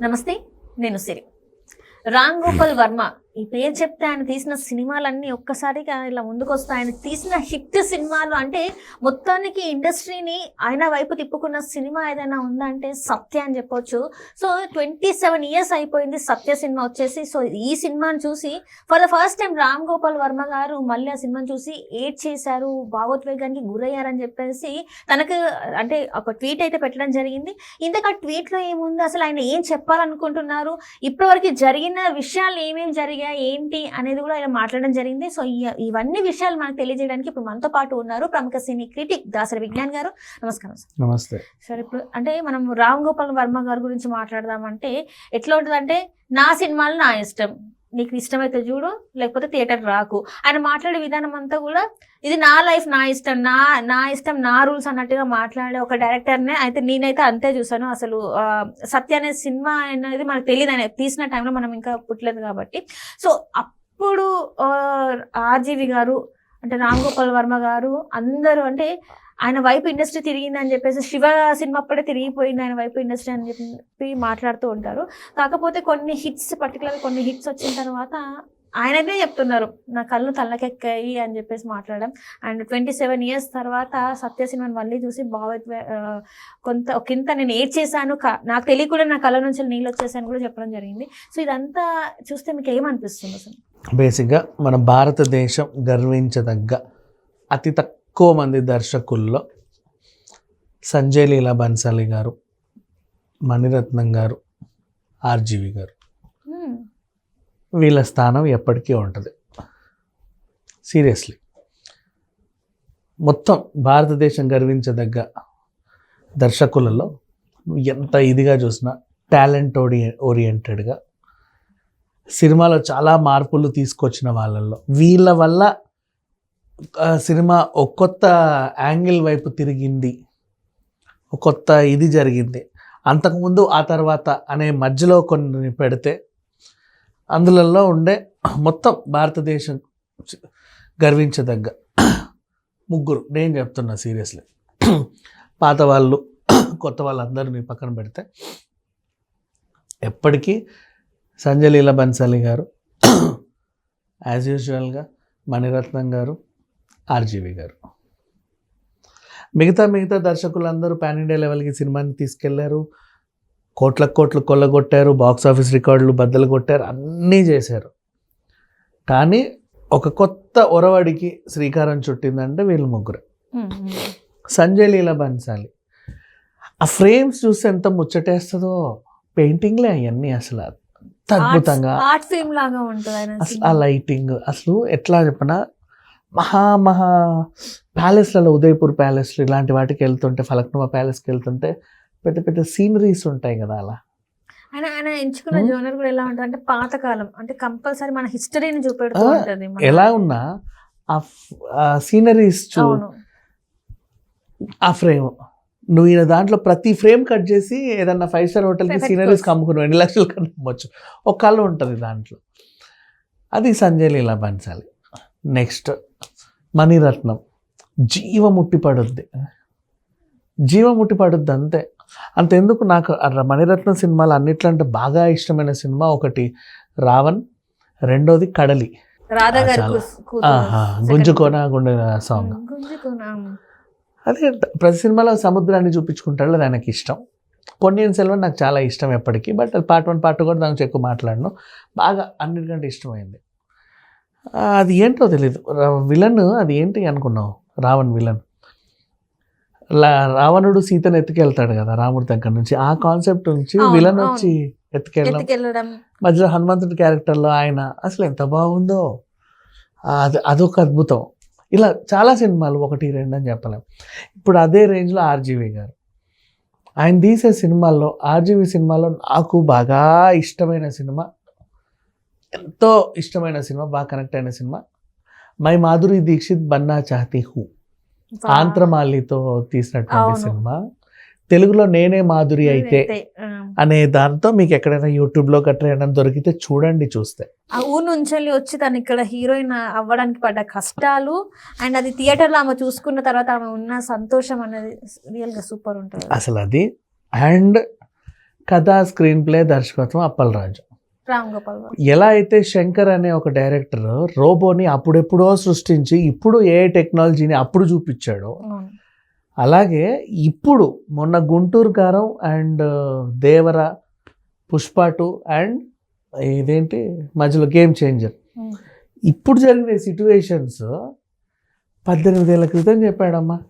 నమస్తే, నేను సిరి. రామ్ గోపాల్ వర్మ ఈ పేరు చెప్తే ఆయన తీసిన సినిమాలన్నీ ఒక్కసారిగా ఇలా ముందుకు వస్తాయి. ఆయన తీసిన హిట్ సినిమాలు అంటే మొత్తానికి ఇండస్ట్రీని ఆయన వైపు తిప్పుకున్న సినిమా ఏదైనా ఉందంటే సత్య అని చెప్పొచ్చు. సో 27 years అయిపోయింది సత్య సినిమా వచ్చేసి. సో ఈ సినిమాని చూసి for the first time Ram Gopal Varma గారు మళ్ళీ ఆ సినిమాని చూసి ఏడ్ చేశారు, భావోద్వేగానికి గురయ్యారని చెప్పేసి తనకు అంటే ఒక ట్వీట్ అయితే పెట్టడం జరిగింది. ఇంతకు ఆ ట్వీట్లో ఏముంది, అసలు ఆయన ఏం చెప్పాలనుకుంటున్నారు, ఇప్పటివరకు జరిగిన విషయాలు ఏమేమి జరిగాయి ఏంటి అనేది కూడా ఆయన మాట్లాడడం జరిగింది. సో ఇవన్నీ విషయాలు మనకు తెలియజేయడానికి ఇప్పుడు మనతో పాటు ఉన్నారు ప్రముఖ సినీ క్రిటిక్ దాసరి విజ్ఞాన్ గారు. నమస్కారం సార్. నమస్తే సార్, ఇప్పుడు అంటే మనం రామ్ గోపాల్ వర్మ గారి గురించి మాట్లాడదామంటే ఎట్లా ఉంటుందంటే, నా సినిమాలు నా ఇష్టం, నీకు ఇష్టమైతే చూడు లేకపోతే థియేటర్ రాకు. ఆయన మాట్లాడే విధానం అంతా కూడా ఇది నా లైఫ్, నా ఇష్టం, నా ఇష్టం, నా రూల్స్ అన్నట్టుగా మాట్లాడే ఒక డైరెక్టర్నే అయితే నేనైతే అంతే చూసాను. అసలు సత్య అనే సినిమా అనేది మనకు తెలియదు, ఆయన తీసిన టైంలో మనం ఇంకా పుట్టలేదు కాబట్టి. సో అప్పుడు ఆర్జీవి గారు అంటే రామ్ గోపాల్ వర్మ గారు అందరూ అంటే ఆయన వైపు ఇండస్ట్రీ తిరిగింది అని చెప్పేసి, శివ సినిమా అప్పుడే తిరిగిపోయింది ఆయన వైపు ఇండస్ట్రీ అని చెప్పి మాట్లాడుతూ ఉంటారు. కాకపోతే కొన్ని హిట్స్ పర్టికులర్ కొన్ని హిట్స్ వచ్చిన తర్వాత ఆయననే చెప్తున్నారు నా కళ్ళు తల్లకెక్కాయి అని చెప్పేసి మాట్లాడడం. అండ్ 27 years తర్వాత సత్య సినిమాని మళ్ళీ చూసి ఒకంత నేను ఏడ్ చేశాను, నాకు తెలియకుండా నా కళ్ళ నుంచి నీళ్ళు వచ్చేసాను కూడా చెప్పడం జరిగింది. సో ఇదంతా చూస్తే మీకు ఏమనిపిస్తుంది అసలు? బేసిక్గా మన భారతదేశం గర్వించదగ్గ అతి తక్కువ మంది దర్శకుల్లో సంజయ్ లీలా బన్సాలి గారు, మణిరత్నం గారు, ఆర్జీవి గారు, వీళ్ళ స్థానం ఎప్పటికీ ఉంటుంది. సీరియస్లీ మొత్తం భారతదేశం గర్వించదగ్గ దర్శకులలో ఎంత ఇదిగా చూసినా టాలెంట్ ఓరియంటెడ్గా సినిమాలో చాలా మార్పులు తీసుకొచ్చిన వాళ్ళల్లో వీళ్ళ వల్ల సినిమా ఒక కొత్త యాంగిల్ వైపు తిరిగింది, ఒక కొత్త ఇది జరిగింది. అంతకుముందు ఆ తర్వాత అనే మధ్యలో కొన్ని పెడితే అందులో ఉండే మొత్తం భారతదేశం గర్వించదగ్గ ముగ్గురు నేను చెప్తున్నా సీరియస్లీ. పాత వాళ్ళు కొత్త వాళ్ళందరినీ పక్కన పెడితే ఎప్పటికీ సంజయ్ లీలా బన్సాలి గారు, యాజ్ యూజువల్గా మణిరత్నం గారు, ఆర్జీవి గారు, మిగతా దర్శకులందరూ పాన్ ఇండియా లెవెల్కి సినిమాని తీసుకెళ్లారు, కోట్లు కొల్లగొట్టారు, బాక్స్ ఆఫీస్ రికార్డులు బద్దలు కొట్టారు, అన్నీ చేశారు. కానీ ఒక కొత్త ఒరవడికి శ్రీకారం చుట్టిందంటే వీళ్ళు ముగ్గురు. సంజయ్ లీలా బన్సాలి ఆ ఫ్రేమ్స్ చూస్తే ఎంత ముచ్చటేస్తుందో, పెయింటింగ్లే అవన్నీ అసలు అద్భుతంగా ఆర్ట్ ఫిల్మ్ లాగా ఉంటుంది. అసలు ఆ లైటింగ్ అసలు ఎట్లా చెప్పనా, మహా ప్యాలెస్లలో, ఉదయపూర్ ప్యాలెస్లు ఇలాంటి వాటికి వెళ్తుంటే, ఫలక్నుమా ప్యాలెస్కి వెళ్తుంటే పెద్ద పెద్ద సీనరీస్ ఉంటాయి కదా. అలా ఆయన ఎంచుకున్న జోనర్ కూడా ఎలా ఉంటుంది అంటే పాతకాలం, అంటే కంపల్సరీ మన హిస్టరీని చూపెడుతూ ఉంటుంది. ఎలా ఉన్నా ఆ సీనరీస్ ఆ ఫ్రేమ్ నువ్వు ఈయన దాంట్లో ప్రతి ఫ్రేమ్ కట్ చేసి ఏదన్నా 5-star హోటల్కి సీనరీస్కి అమ్ముకున్నావు 2 లక్షలు కనుక్కోవచ్చు. ఒక కళ్ళు ఉంటుంది దాంట్లో. అది సంజయ్ లీలా బన్సాలి. నెక్స్ట్ మణిరత్నం జీవముట్టి పడుద్ది అంతే. అంతెందుకు నాకు మణిరత్నం సినిమాలు అన్నిట్లో అంటే బాగా ఇష్టమైన సినిమా ఒకటి రావణ్, రెండోది కడలి, గుంజుకోన గుండె సాంగ్. అదే ప్రతి సినిమాలో సముద్రాన్ని చూపించుకుంటాడు, అది ఆయనకి ఇష్టం. పొన్నియిన్ సెల్వన్ నాకు చాలా ఇష్టం ఎప్పటికీ, బట్ అది పార్ట్ 1 పార్ట్ 2 కూడా దానికి ఎక్కువ మాట్లాడను. బాగా అన్నిటికంటే ఇష్టమైంది. అది ఏంటో తెలీదు, విలన్ అది ఏంటి అనుకున్నావు, రావణ్ విలన్. రావణుడు సీతను ఎత్తుకెళ్తాడు కదా రాముడి దగ్గర నుంచి, ఆ కాన్సెప్ట్ నుంచి విలన్ వచ్చి ఎత్తుకెళ్ళడం, మధ్యలో హనుమంతుడి క్యారెక్టర్లో ఆయన అసలు ఎంత బాగుందో, అదొక అద్భుతం. ఇలా చాలా సినిమాలు 1-2 అని చెప్పలేం. ఇప్పుడు అదే రేంజ్లో ఆర్జీవి గారు ఆయన తీసే సినిమాల్లో, ఆర్జీవి సినిమాలో నాకు బాగా ఇష్టమైన సినిమా, ఎంతో ఇష్టమైన సినిమా, బాగా కనెక్ట్ అయిన సినిమా మై మాధురి దీక్షిత్ బన్నా చాహతీ హూ, ఆంధ్రమాలితో తీసినటువంటి సినిమా. తెలుగులో నేనే మాధురి అయితే అనే దాంతో మీకు ఎక్కడైనా యూట్యూబ్లో గట్రా ఏమైనా దొరికితే చూడండి. చూస్తే ఆ ఊరు నుంచి వచ్చి తను ఇక్కడ హీరోయిన్ అవ్వడానికి పడ్డ కష్టాలు అండ్ అది థియేటర్లో ఆమె చూసుకున్న తర్వాత ఆమె ఉన్న సంతోషం అనేది రియల్గా సూపర్ ఉంటుంది అసలు అది. అండ్ కథ, స్క్రీన్ ప్లే, దర్శకత్వం అప్పలరాజు. రామ్ గోపాల్ వర్మ. ఎలా అయితే శంకర్ అనే ఒక డైరెక్టర్ రోబోని అప్పుడెప్పుడో సృష్టించి ఇప్పుడు ఏ టెక్నాలజీని అప్పుడు చూపించాడో, అవును. అలాగే ఇప్పుడు మొన్న గుంటూరు కారం అండ్ దేవర, పుష్ప 2 అండ్ ఇదేంటి మధ్యలో గేమ్ చేంజర్, ఇప్పుడు జరిగిన సిట్యువేషన్స్ 18 ఏళ్ల క్రితం చెప్పాడమ్మా.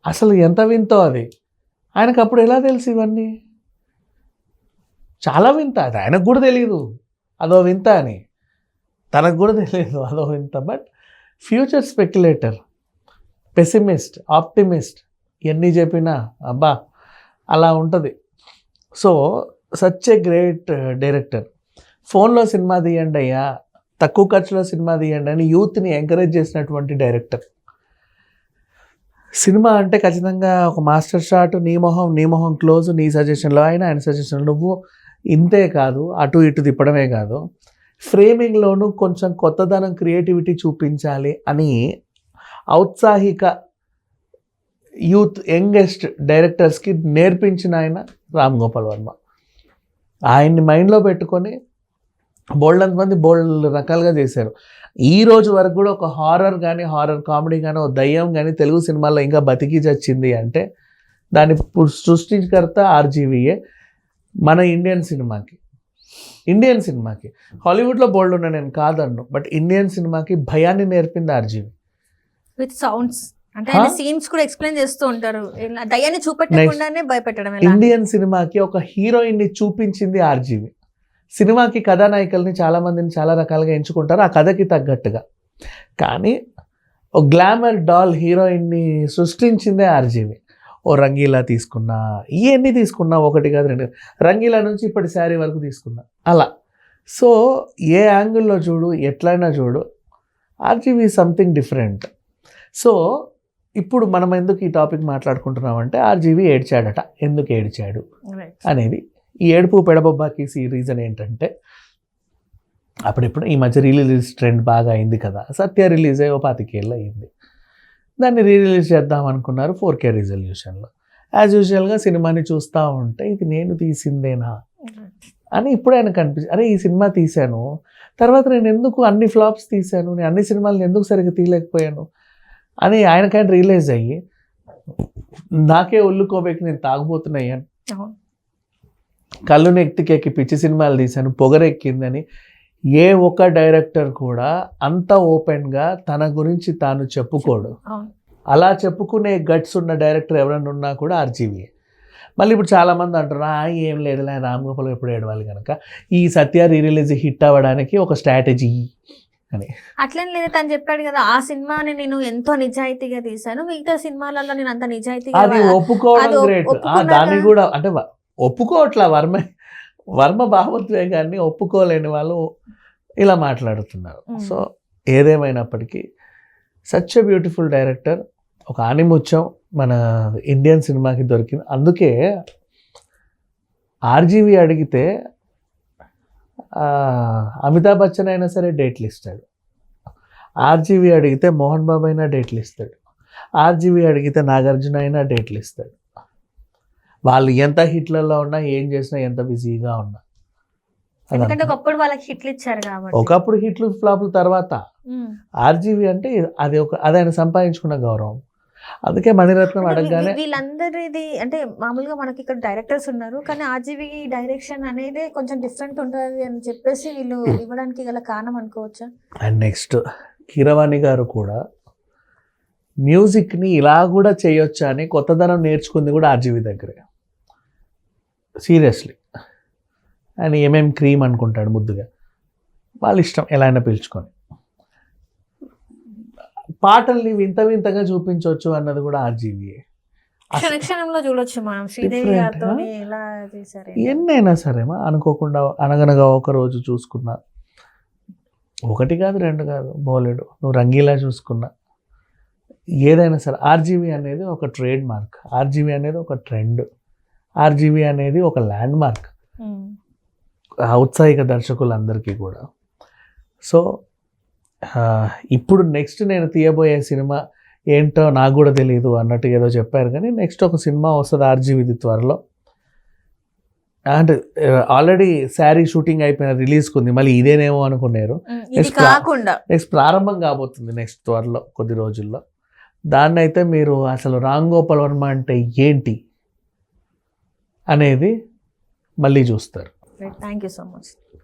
అసలు ఎంత వింతో అది. ఆయనకు అప్పుడు ఎలా తెలుసు ఇవన్నీ? చాలా వింత. అది ఆయనకు కూడా తెలియదు అదో వింత అని, తనకు కూడా తెలియదు అదో వింత. But future speculator, pessimist, optimist, ఎన్ని చెప్పినా అబ్బా అలా ఉంటుంది. So such a great director. ఫోన్లో సినిమా తీయండి అయ్యా, తక్కువ ఖర్చులో సినిమా తీయండి అని యూత్ని ఎంకరేజ్ చేసినటువంటి డైరెక్టర్. సినిమా అంటే ఖచ్చితంగా ఒక మాస్టర్ షాట్, నీ మొహం క్లోజ్, నీ సజెషన్లో ఆయన సజెషన్లో నువ్వు ఇంతే కాదు, అటు ఇటు తిప్పడమే కాదు, ఫ్రేమింగ్లోనూ కొంచెం కొత్తదనం, క్రియేటివిటీ చూపించాలి అని ఔత్సాహిక యూత్ యంగెస్ట్ డైరెక్టర్స్కి నేర్పించిన ఆయన రామ్ గోపాల్ వర్మ. ఆయన్ని మైండ్లో పెట్టుకొని బోల్డ్ రకాలుగా చేశారు. ఈ రోజు వరకు కూడా ఒక హారర్ కానీ, హారర్ కామెడీ కానీ, ఒక దయ్యం కానీ తెలుగు సినిమాల్లో ఇంకా బతికి చచ్చింది అంటే దాని సృష్టికర్త ఆర్జీవీఏ. మన ఇండియన్ సినిమాకి హాలీవుడ్లో బోల్డ్ ఉన్నా నేను కాదన్ను, బట్ ఇండియన్ సినిమాకి భయాన్ని నేర్పింది ఆర్జీవీ విత్ సౌండ్స్. అంటే ఆయన సీన్స్ కూడా ఎక్స్ప్లెయిన్ చేస్తూ ఉంటారు, దయ్యాన్ని చూపెట్టకుండానే భయపెట్టడం. ఇండియన్ సినిమాకి ఒక హీరోయిన్ని చూపించింది ఆర్జీవీ. సినిమాకి కథానాయికల్ని చాలామందిని చాలా రకాలుగా ఎంచుకుంటారు ఆ కథకి తగ్గట్టుగా, కానీ ఒక గ్లామర్ డాల్ హీరోయిన్ని సృష్టించిందే ఆర్జీవీ. ఓ రంగీలా తీసుకున్నా, ఇవన్నీ తీసుకున్నా, ఒకటి కాదు రెండు, రంగీలా నుంచి ఇప్పటి శారీ వరకు తీసుకున్నా అలా. సో ఏ యాంగిల్లో చూడు, ఎట్లయినా చూడు, ఆర్జీవీ సంథింగ్ డిఫరెంట్. సో ఇప్పుడు మనం ఎందుకు ఈ టాపిక్ మాట్లాడుకుంటున్నామంటే ఆర్జీవీ ఏడ్చాడట. ఎందుకు ఏడ్చాడు అనేది, ఈ ఏడుపు పెడబొబ్బాకి రీజన్ ఏంటంటే, అప్పుడెప్పుడు ఈ మధ్య రిలీజ్ ట్రెండ్ బాగా అయింది కదా, సత్య రిలీజ్ అయ్యి 25 ఏళ్ళు అయింది. దాన్ని రిలీజ్ చేద్దాం అనుకున్నారు 4K రిజల్యూషన్లో. యాజ్ యూజువల్గా సినిమాని చూస్తూ ఉంటే ఇది నేను తీసిందేనా అని ఇప్పుడు ఆయనకు అనిపించింది. అరే ఈ సినిమా తీశాను, తర్వాత నేను ఎందుకు అన్ని ఫ్లాప్స్ తీశాను, నేను అన్ని సినిమాలను ఎందుకు సరిగ్గా తీయలేకపోయాను అని ఆయనకైనా రియలైజ్ అయ్యి, నాకే ఒళ్ళుకోబెట్టి నేను తాగుబోతున్నాను, కళ్ళుని ఎక్కి పిచ్చి సినిమాలు తీశాను, పొగరెక్కిందని ఏ ఒక్క డైరెక్టర్ కూడా అంత ఓపెన్గా తన గురించి తాను చెప్పుకోడు. అలా చెప్పుకునే గట్స్ ఉన్న డైరెక్టర్ ఎవరైనా ఉన్నా కూడా ఆర్జీవీ. మళ్ళీ ఇప్పుడు చాలామంది అంటారు ఏం లేదులే రామ్ గోపాల్ ఎప్పుడు ఏడవాలి కనుక ఈ సత్య రిలీజ్ హిట్ అవ్వడానికి ఒక స్ట్రాటజీ అని. అట్లని లేదు, తను చెప్పాడు కదా ఆ సినిమాని నేను ఎంతో నిజాయితీగా తీశాను, మిగతా సినిమాలలో నేను అంత నిజాయితీగా. అది ఒప్పుకోవడం గ్రేట్. దాన్ని కూడా అంటే ఒప్పుకోవట్లా వర్మ భావోద్వేగాన్ని ఒప్పుకోలేని వాళ్ళు ఇలా మాట్లాడుతున్నారు. సో ఏదేమైనప్పటికీ సచ్ ఎ బ్యూటిఫుల్ డైరెక్టర్, ఒక ఆనిముత్యం మన ఇండియన్ సినిమాకి దొరికింది. అందుకే ఆర్జీవీ అడిగితే అమితాబ్ బచ్చన్ అయినా సరే డేట్లు ఇస్తాడు, ఆర్జీవీ అడిగితే మోహన్ బాబు అయినా డేట్లు ఇస్తాడు, ఆర్జీవీ అడిగితే నాగార్జున అయినా డేట్లు ఇస్తాడు. వాళ్ళు ఎంత హిట్లలో ఉన్నా, ఏం చేసినా, ఎంత బిజీగా ఉన్నా. ఎందుకంటే ఒకప్పుడు వాళ్ళకి హిట్లు ఇచ్చారు కాబట్టి. ఒకప్పుడు హిట్లు ఫ్లాప్ల తర్వాత ఆర్జీవీ అంటే అది ఆయన సంపాదించుకున్న గౌరవం. అందుకే మణిరత్నం అడగగానే వీళ్ళందరిది అంటే మామూలుగా మనకి ఇక్కడ డైరెక్టర్స్ ఉన్నారు, కానీ ఆర్జీవీ డైరెక్షన్ అనేది కొంచెం డిఫరెంట్ ఉంటుంది అని చెప్పేసి వీళ్ళు ఇవ్వడానికి గల కారణం అనుకోవచ్చా? అండ్ నెక్స్ట్ కీరవాణి గారు కూడా మ్యూజిక్ని ఇలా కూడా చేయొచ్చా అని కొత్తదనం నేర్చుకుంది కూడా ఆర్జీవీ దగ్గరే. సీరియస్లీ ఆయన ఏమేమి క్రీమ్ అనుకుంటాడు ముద్దుగా, వాళ్ళ ఇష్టం ఎలా అయినా పిలుచుకొని. పాటల్ని వింతగా చూపించవచ్చు అన్నది కూడా ఆర్జీవీయే. క్షణంలో చూడొచ్చు మనం శ్రీదేవి గారితో ఎలా చేశారు. ఎన్నైనా సరేమా అనుకోకుండా అనగనగా ఒక రోజు చూసుకున్నా, ఒకటి కాదు రెండు కాదు బోలెడు, నువ్వు రంగీలా చూసుకున్నా, ఏదైనా సరే ఆర్జీవీ అనేది ఒక ట్రేడ్ మార్క్, ఆర్జీవీ అనేది ఒక ట్రెండ్, ఆర్జీవీ అనేది ఒక ల్యాండ్ మార్క్ ఔత్సాహిక దర్శకులందరికీ కూడా. సో ఇప్పుడు నెక్స్ట్ నేను తీయబోయే సినిమా ఏంటో నాకు కూడా తెలియదు అన్నట్టు ఏదో చెప్పారు, కానీ నెక్స్ట్ ఒక సినిమా వస్తుంది ఆర్జీవీది త్వరలో. అంటే ఆల్రెడీ శారీ షూటింగ్ అయిపోయిన రిలీజ్ కుంది, మళ్ళీ ఇదేనేమో అనుకున్నారు. ఇది కాకుండా నెక్స్ట్ ప్రారంభం కాబోతుంది నెక్స్ట్ త్వరలో కొద్ది రోజుల్లో. దాన్ని అయితే మీరు అసలు రామ్ గోపాల్ వర్మ అంటే ఏంటి అనేది మళ్ళీ చూస్తారు. Thank you so much.